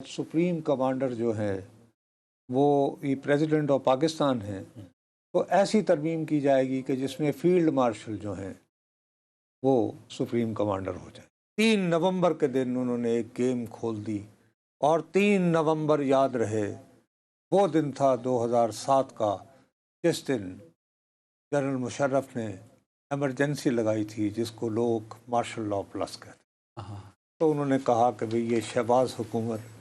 Supreme commander जो है वो ये प्रेसिडेंट ऑफ पाकिस्तान है, तो ऐसी तरमीम की जाएगी कि जिसमें फील्ड मार्शल जो हैं वो सुप्रीम कमांडर हो जाए। 3 नवंबर के दिन उन्होंने एक गेम खोल दी और 3 नवंबर याद रहे वो दिन था 2007 का, जिस दिन जनरल मुशर्रफ ने एमरजेंसी लगाई थी जिसको लोग मार्शल लॉ प्लस कहते हैं। तो उन्होंने कहा कि भाई ये शहबाज हुकूमत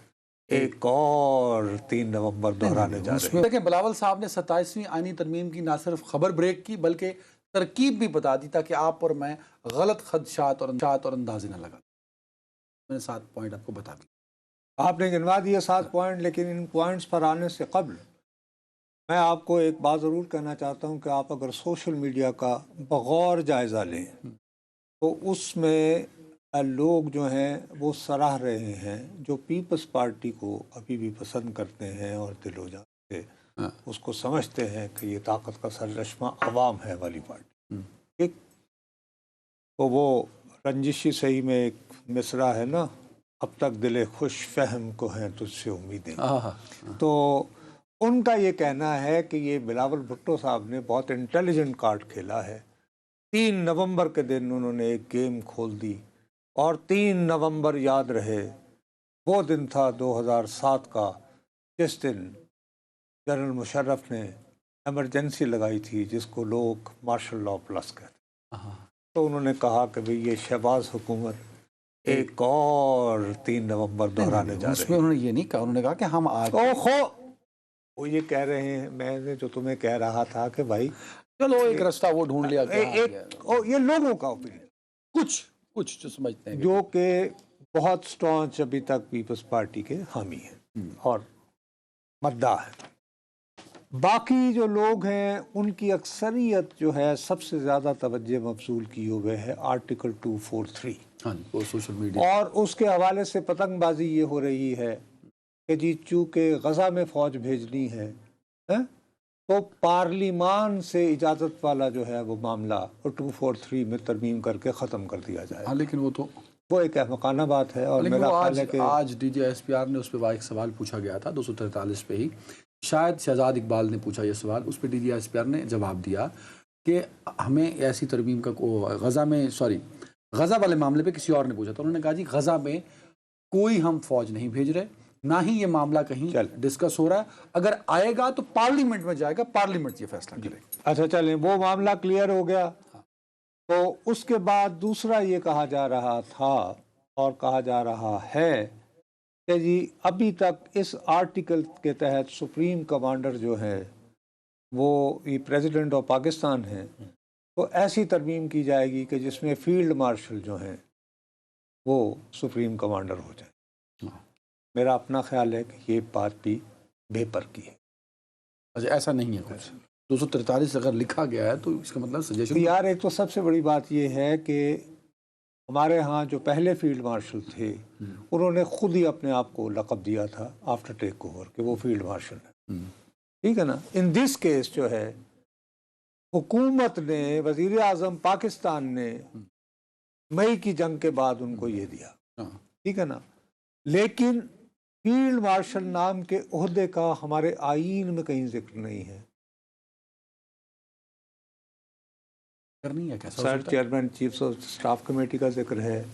एक और 3 नवंबर दोहराने जा रही है। देखिए, बिलावल साहब ने 27वीं आईनी तरमीम की ना सिर्फ खबर ब्रेक की बल्कि तरकीब भी बता दी ताकि आप और मैं गलत खदशात और अंदाजे न लगा। मैंने 7 पॉइंट आपको बता दिए, आपने गिनवा दिए 7 पॉइंट, लेकिन इन पॉइंट्स पर आने से कबल मैं आपको एक बात ज़रूर कहना चाहता हूँ कि आप अगर सोशल मीडिया का बगौर जायज़ा लें तो उसमें लोग जो हैं वो सराह रहे हैं जो पीपल्स पार्टी को अभी भी पसंद करते हैं और दिलो जान से उसको समझते हैं कि ये ताकत का सरचश्मा अवाम है वाली पार्टी। ठीक, तो वो रंजिशी सही में एक मिसरा है ना, अब तक दिले खुश फहम को हैं तुझसे उम्मीदें। तो उनका ये कहना है कि ये बिलावल भुट्टो साहब ने बहुत इंटेलिजेंट कार्ड खेला है। 3 नवंबर के दिन उन्होंने एक गेम खोल दी और 3 नवंबर याद रहे वो दिन था 2007 का, जिस दिन जनरल मुशर्रफ ने एमरजेंसी लगाई थी जिसको लोग मार्शल लॉ प्लस कहते हैं। तो उन्होंने कहा कि भाई ये शहबाज हुकूमत एक और 3 नवंबर दोहराने जा रही है। उसमें उन्होंने ये नहीं कहा, उन्होंने कहा कि हम आज वो ये कह रहे हैं, मैंने जो तुम्हें कह रहा था कि भाई चलो एक रास्ता वो ढूंढ लिया। ये लोगों का ओपिनियन, कुछ कुछ जो समझते हैं जो कि बहुत स्टॉन्च अभी तक पीपल्स पार्टी के हामी हैं और मद्दा है। बाकी जो लोग हैं उनकी अक्सरियत जो है सबसे ज़्यादा तवज्जो मबसूल की हुए है आर्टिकल 243। वो सोशल मीडिया और उसके हवाले से पतंगबाजी ये हो रही है कि जी चूँकि गज़ा में फ़ौज भेजनी है, तो पार्लिमान से इजाज़त वाला जो है वो मामला 243 में तरमीम करके ख़त्म कर दिया जाए। हाँ, लेकिन वो एक अहमकाना बात है। और मेरा ख्याल है कि आज DGSPR ने उस पर एक सवाल पूछा गया था 243 पे ही, शायद शहजाद इकबाल ने पूछा ये सवाल, उस पर DGSPR ने जवाब दिया कि हमें ऐसी तरमीम का गज़ा वाले मामले पे किसी और ने पूछा, तो उन्होंने कहा जी गज़ा में कोई हम फौज नहीं भेज रहे, ना ही ये मामला कहीं डिस्कस हो रहा है, अगर आएगा तो पार्लियामेंट में जाएगा, पार्लियामेंट ये फैसला करेगी। अच्छा चलें, वो मामला क्लियर हो गया। तो उसके बाद दूसरा ये कहा जा रहा था और कहा जा रहा है कि जी अभी तक इस आर्टिकल के तहत सुप्रीम कमांडर जो है वो ये प्रेसिडेंट ऑफ पाकिस्तान है, तो ऐसी तरमीम की जाएगी कि जिसमें फील्ड मार्शल जो हैं वो सुप्रीम कमांडर हो जाए। मेरा अपना ख्याल है कि ये बात भी बेपर की है। अच्छा, ऐसा नहीं है कुछ 243 अगर लिखा गया है तो इसका मतलब सजेशन यार, एक तो सबसे बड़ी बात ये है कि हमारे यहाँ जो पहले फील्ड मार्शल थे उन्होंने खुद ही अपने आप को लक़ब दिया था आफ्टर टेक ओवर कि वो फील्ड मार्शल है। ठीक है ना। इन दिस केस जो है हुकूमत ने, वज़ीर आज़म पाकिस्तान ने मई की जंग के बाद उनको ये दिया, ठीक है ना। लेकिन फील्ड मार्शल नाम के ओहदे का हमारे आईन में कहीं जिक्र नहीं है। नहीं है क्या sir, chairman chief of staff committee का जिक्र है,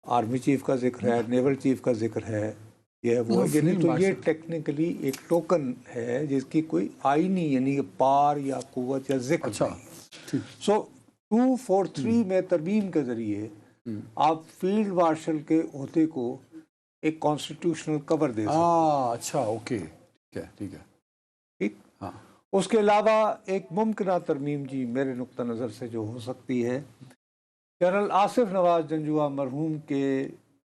आर्मी चीफ का जिक्र है, नेवल चीफ का जिक्र है, ये है वो। यानी तो ये टेक्निकली एक टोकन है जिसकी कोई आईनी यानी पार या कुव्वत या जिक्र नहीं। सो 243 में तरमीम के जरिए आप फील्ड मार्शल के ओहदे को एक कॉन्स्टिट्यूशनल कवर दे सकते हैं। अच्छा, ओके, ठीक है। हाँ, उसके अलावा एक मुमकिन तरमीम जी मेरे नुक्ता नज़र से जो हो सकती है, जनरल आसिफ नवाज जंजुआ मरहूम के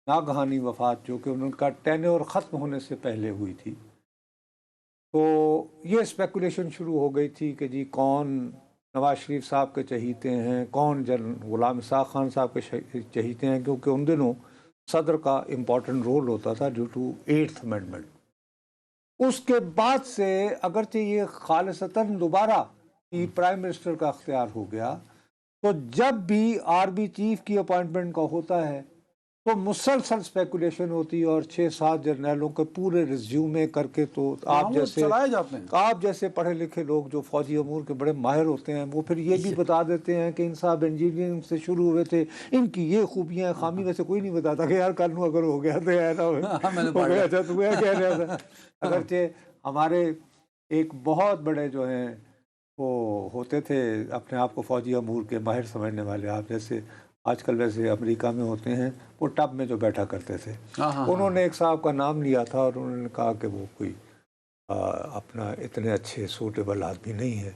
नागहानी वफ़ात जो कि उनका टेन्योर ख़त्म होने से पहले हुई थी, तो ये स्पेकुलेशन शुरू हो गई थी कि जी कौन नवाज शरीफ साहब के चहीते हैं, कौन जनरल गुलाम इसाक़ खान साहब के चहीते हैं, क्योंकि उन दिनों सदर का इम्पॉर्टेंट रोल होता था ड्यू टू 8th अमेंडमेंट। उसके बाद से अगरचे ये खालिसतन दोबारा प्राइम मिनिस्टर का अख्तियार हो गया, तो जब भी आर्मी चीफ की अपॉइंटमेंट का होता है तो मुसलसल स्पेकुलेशन होती है और 6-7 जर्नलों के पूरे रिज्यूमे करके, तो आप वो जैसे चलाए जाते हैं। आप जैसे पढ़े लिखे लोग जो फौजी अमूर के बड़े माहिर होते हैं, वो फिर ये भी बता देते हैं कि इन साहब इंजीनियरिंग से शुरू हुए थे, इनकी ये खूबियाँ खामी, वैसे कोई नहीं बताता कि यार कल अगर हो गया तो है ना मैंने हो गया था, तुम्हें कह रहा था। अगरचे हमारे एक बहुत बड़े जो हैं वो होते थे अपने आप को फौजी अमूर के माहिर समझने वाले, आप जैसे आजकल वैसे अमेरिका में होते हैं, वो टब में जो बैठा करते थे, उन्होंने एक साहब का नाम लिया था और उन्होंने कहा कि वो कोई अपना इतने अच्छे सूटेबल आदमी नहीं है,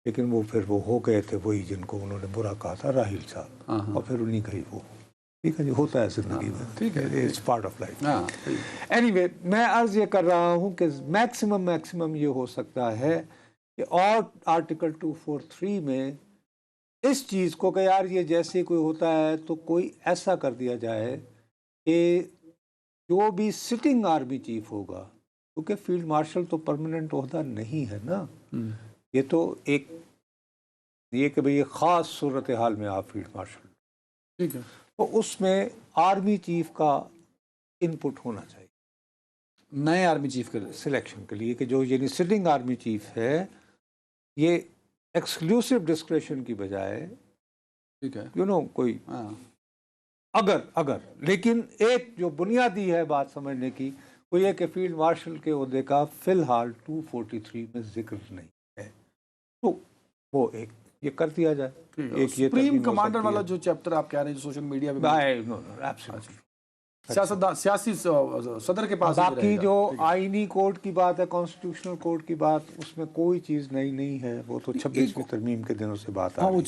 लेकिन वो फिर वो हो गए थे वही जिनको उन्होंने बुरा कहा था, राहिल साहब, और फिर उन्हीं का ही वो, ठीक है जी, होता है ज़िंदगी में, ठीक है, it's part of life. Anyway, मैं अर्ज़ ये कर रहा हूँ कि मैक्सिमम ये हो सकता है कि और आर्टिकल 243 में इस चीज़ को कि यार ये जैसे कोई होता है तो कोई ऐसा कर दिया जाए कि जो भी सिटिंग आर्मी चीफ होगा, क्योंकि फील्ड मार्शल तो परमानेंट ओहदा नहीं है ना, ये तो एक ये कि भाई ये ख़ास सूरत हाल में आप फील्ड मार्शल, ठीक है, तो उसमें आर्मी चीफ का इनपुट होना चाहिए नए आर्मी चीफ के सिलेक्शन के लिए, कि जो यानी सिटिंग आर्मी चीफ है ये एक्सक्लूसिव डिस्क्रेशन की बजाय, ठीक है, कोई अगर लेकिन एक जो बुनियादी है बात समझने की, वो ये कि फील्ड मार्शल के ओहदे का फिलहाल 243 में जिक्र नहीं है, तो वो एक ये कर दिया जाए। एक ये सुप्रीम कमांडर वाला जो चैप्टर आप कह रहे हैं जो सोशल मीडिया पे सियासी सदर के पास, बाकी जो आईनी कोड की बात है, कॉन्स्टिट्यूशनल कोड की बात, उसमें कोई चीज़ नई नहीं है, वो तो 26वीं तरमीम के दिनों से बात आ रही है।